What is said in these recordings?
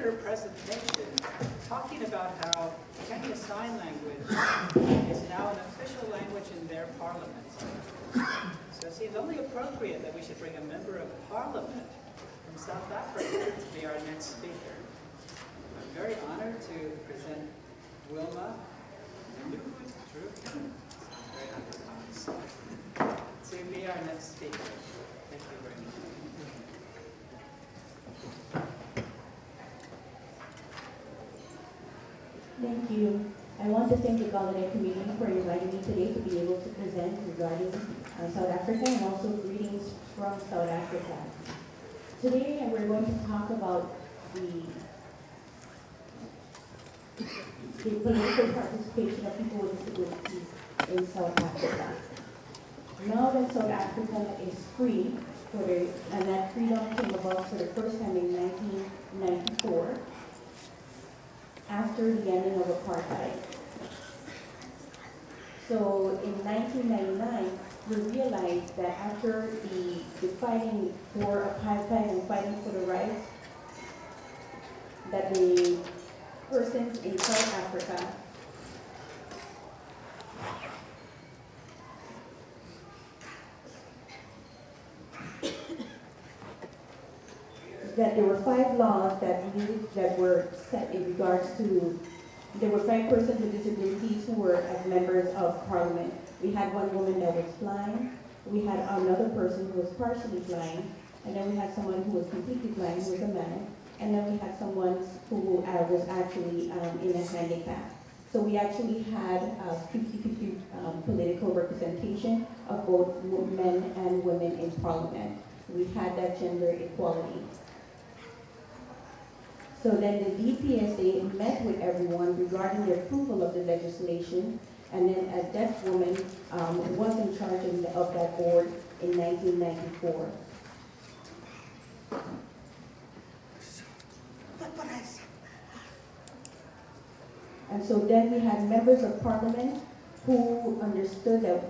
her presentation talking about how Kenya Sign Language is now an official language in their parliament. So it seems only appropriate that we should bring a member of parliament from South Africa to be our next speaker. I'm very honored to present Wilma Newhoudt-Druchen. Very nice. To be our next speaker. Thank you very much. Thank you. I want to thank the Gallaudet Committee for inviting me today to be able to present regarding South Africa and also greetings from South Africa. Today we're going to talk about the political participation of people with disabilities in South Africa. Now that South Africa is free, and that freedom came about for the first time in 1994, after the ending of apartheid. So in 1999, we realized that after the fighting for apartheid and fighting for the rights, that the persons in South Africa that there were 5 laws that were set in regards to, there were 5 persons with disabilities who were as members of parliament. We had one woman that was blind, we had another person who was partially blind, and then we had someone who was completely blind, who was a man, and then we had someone who was actually in a handicap. So we actually had 50-50 political representation of both men and women in parliament. We had that gender equality. So then the DPSA met with everyone regarding the approval of the legislation, and then a deaf woman was in charge of that board in 1994. And so then we had members of parliament who understood that,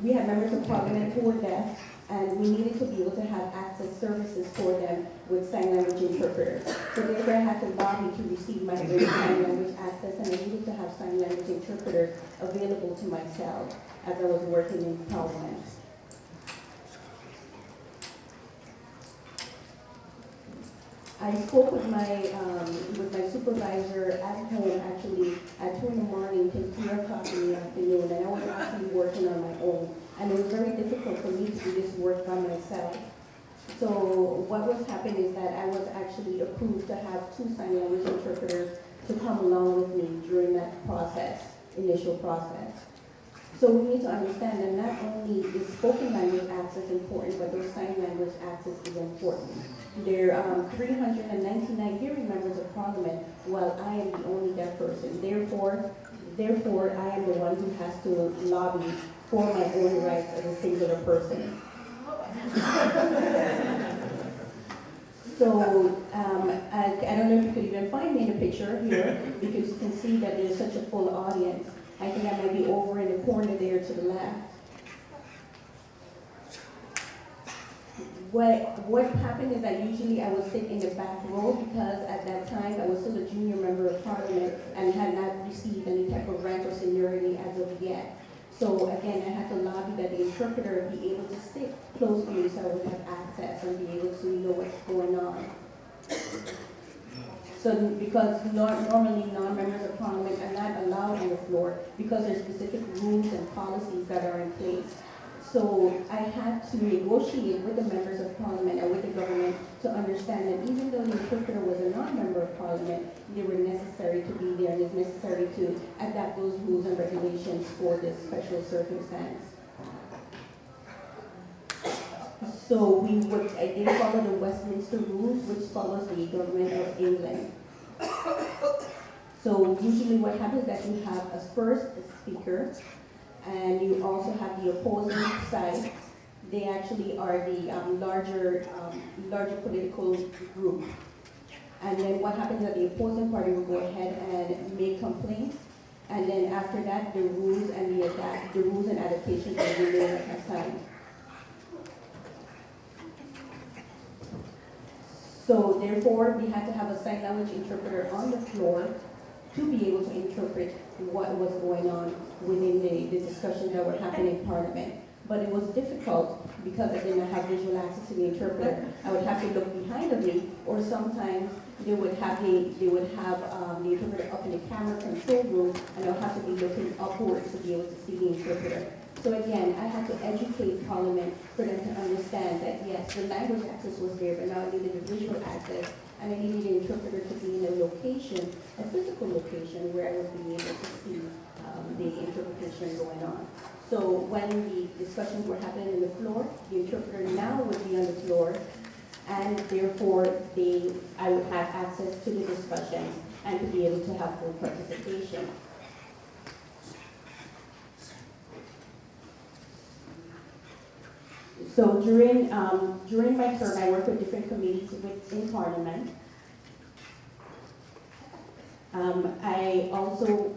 we had members of parliament who were deaf, and we needed to be able to have access services for them with sign language interpreters. So therefore I had to lobby to receive my own sign language access, and I needed to have sign language interpreters available to myself as I was working in parliament. I spoke with my supervisor at home actually at 2 in the morning till 3 o'clock in the afternoon, and I was actually working on my own. And it was very difficult for me to do this work by myself. So what was happening is that I was actually approved to have 2 sign language interpreters to come along with me during that process, initial process. So we need to understand that not only is spoken language access important, but those sign language access is important. There are 399 hearing members of parliament, while I am the only deaf person. Therefore, I am the one who has to lobby for my own rights as a singular person. So I don't know if you could even find me in the picture here, because you can see that there's such a full audience. I think I might be over in the corner there to the left. What happened is that usually I would sit in the back row, because at that time I was still a junior member of parliament and had not received any type of rank or seniority as of yet. So again, I had to lobby that the interpreter be able to sit close to me so I would have access and be able to know what's going on. So because normally non-members of parliament are not allowed on the floor because there's specific rules and policies that are in place. So I had to negotiate with the members of parliament and with the government to understand that even though the interpreter was a non-member of parliament, they were necessary to be there, and it's necessary to adapt those rules and regulations for this special circumstance. So I did follow the Westminster rules, which follows the government of England. So usually what happens is that you have a first speaker, and you also have the opposing side. They actually are the larger political group. And then what happens is that the opposing party will go ahead and make complaints, and then after that, the rules and adaptations will remain assigned. So therefore, we had to have a sign language interpreter on the floor to be able to interpret what was going on within the discussions that were happening in Parliament. But it was difficult because I did not have visual access to the interpreter. I would have to look behind of me, or sometimes they would have the interpreter up in the camera control room, and I would have to be looking upwards to be able to see the interpreter. So again, I had to educate Parliament for them to understand that yes, the language access was there, but now I needed the visual access, and I needed the interpreter to be in a location, a physical location, where I would be able to see the interpretation going on. So when the discussions were happening on the floor, the interpreter now would be on the floor, and therefore I would have access to the discussions and to be able to have full participation. So during my term, I worked with different committees within Parliament. I also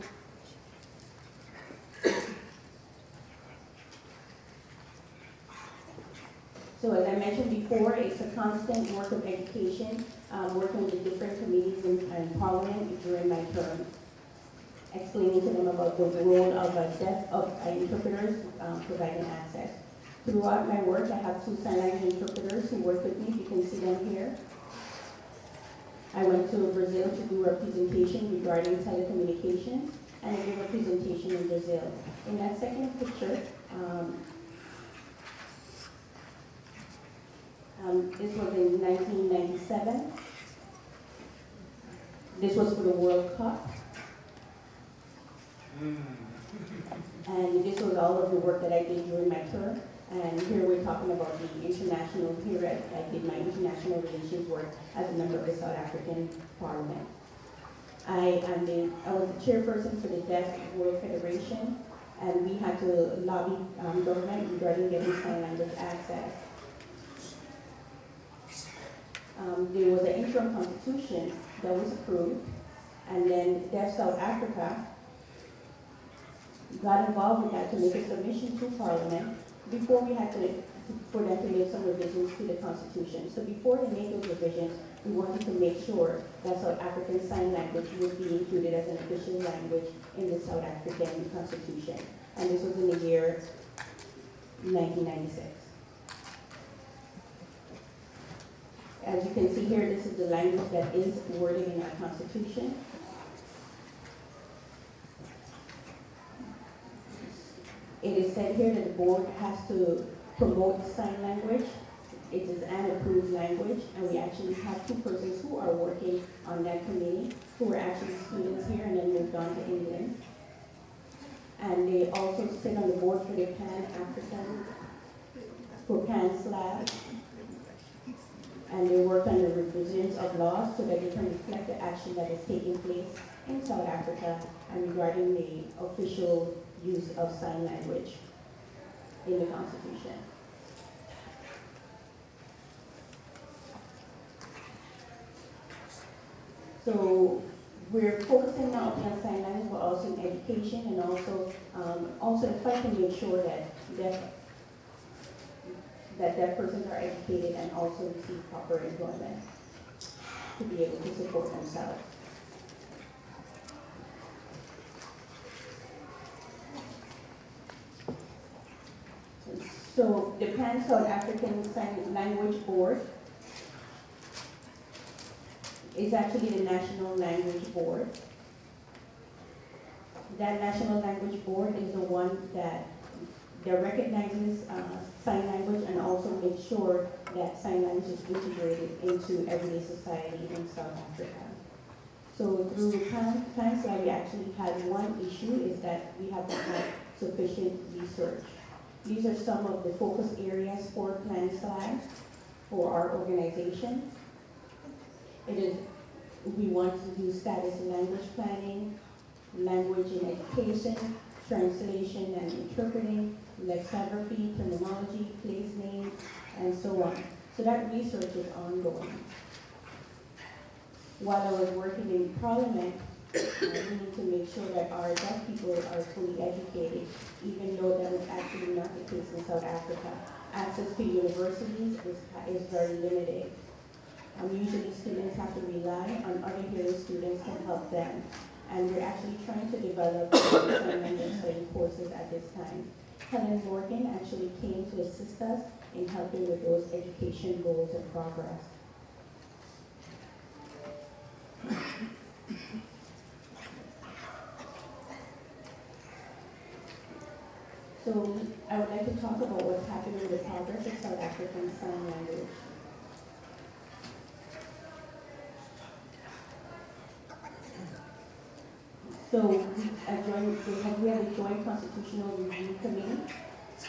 So as I mentioned before, it's a constant work of education, working with different committees in Parliament during my term, explaining to them about the role of interpreters providing access. Throughout my work, I have 2 sign language interpreters who work with me. You can see them here. I went to Brazil to do a presentation regarding telecommunications, and I gave a presentation in Brazil. In that second picture, this was in 1997. This was for the World Cup. And this was all of the work that I did during my term. And here we're talking about the international, here I did my international relations work as a member of the South African Parliament. I was the chairperson for the Deaf World Federation, and we had to lobby government regarding getting sign language access. There was an interim constitution that was approved, and then Deaf South Africa got involved with that to make a submission to Parliament before we had for them to make some revisions to the Constitution. So before they made those revisions, we wanted to make sure that South African Sign Language would be included as an official language in the South African Constitution. And this was in the year 1996. As you can see here, this is the language that is worded in our Constitution. It is said here that the board has to promote sign language. It is an approved language, and we actually have 2 persons who are working on that committee, who are actually students here and then moved on to England. And they also sit on the board for the Pan-African, for Pan-Slav, and they work on the revisions of laws so that they can reflect the action that is taking place in South Africa and regarding the official use of sign language in the Constitution. So we're focusing not only on sign language but also in education, and also the fight to make sure that deaf persons are educated and also receive proper employment to be able to support themselves. So the Pan South African Sign Language Board is actually the National Language Board. That National Language Board is the one that recognizes sign language and also makes sure that sign language is integrated into everyday society in South Africa. So through the times that we actually had one issue is that we have to have sufficient research. These are some of the focus areas for Plan SLAG for our organization. We want to do status and language planning, language and education, translation and interpreting, lexicography, terminology, place names, and so on. So that research is ongoing. While I was working in Parliament, we need to make sure that our deaf people are fully educated, even though that is actually not the case in South Africa. Access to universities is very limited. Usually students have to rely on other hearing students to help them. And we're actually trying to develop sign language study courses at this time. Helen Morgan actually came to assist us in helping with those education goals and progress. So I would like to talk about what's happening with the progress of South African Sign Language. So we have a joint constitutional review committee,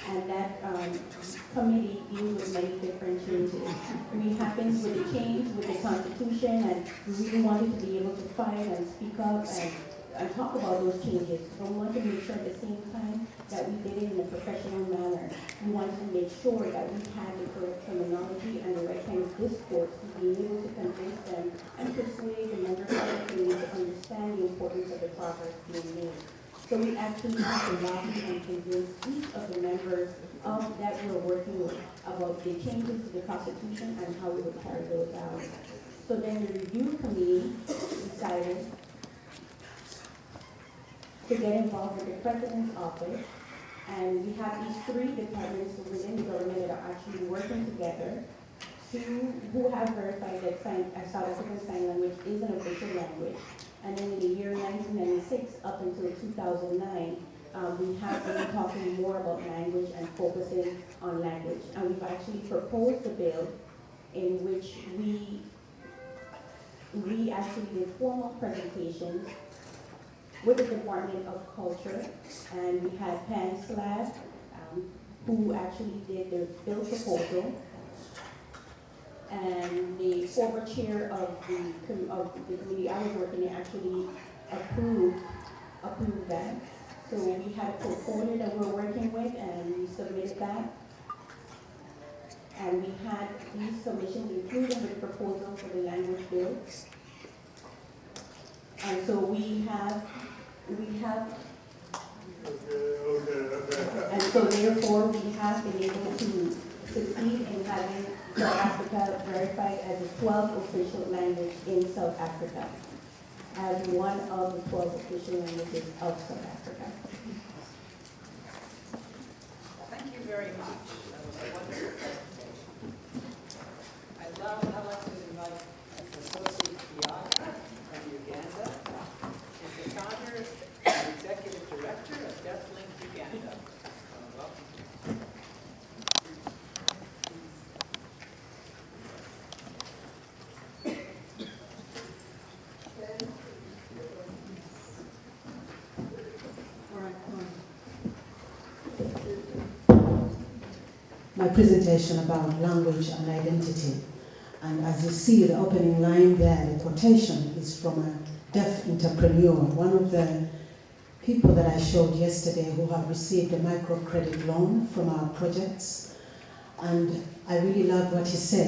and that committee deals with many different changes. We happens with the change with the Constitution, and we really wanted to be able to fight and speak up and talk about those changes. But we wanted to make sure at the same time that we did it in a professional manner. We wanted to make sure that we had the correct terminology and the right kind of discourse to be able to convince them and persuade the members of the community to understand the importance of the progress being made. So we actually have to lobby and convince each of the members that we're working with about the changes to the Constitution and how we would carry those out. So then the review committee decided to get involved with the President's office, and we have these three departments within the government that are actually working together who have verified that South African Sign Language is an official language. And then in the year 1996 up until 2009, we have been talking more about language and focusing on language. And we've actually proposed a bill in which we actually did formal presentations with the Department of Culture, and we had Pan Slab, who actually did the bill proposal, and the former chair of the committee I was working in actually approved that. So we had a portfolio that we're working with, and we submitted that. And we had these submissions included with the proposal for the language bill. And so we have, and so therefore we have been able to succeed in having South Africa verified as the 12th official language in South Africa, as one of the 12 official languages of South Africa. Thank you very much. That was a wonderful presentation. I'd like to invite Associate Bianca from Uganda, who's the founder and executive director of DeafLink Uganda. Welcome. My presentation about language and identity. And as you see, the opening line there, the quotation is from a deaf entrepreneur, one of the people that I showed yesterday who have received a microcredit loan from our projects. And I really love what he said.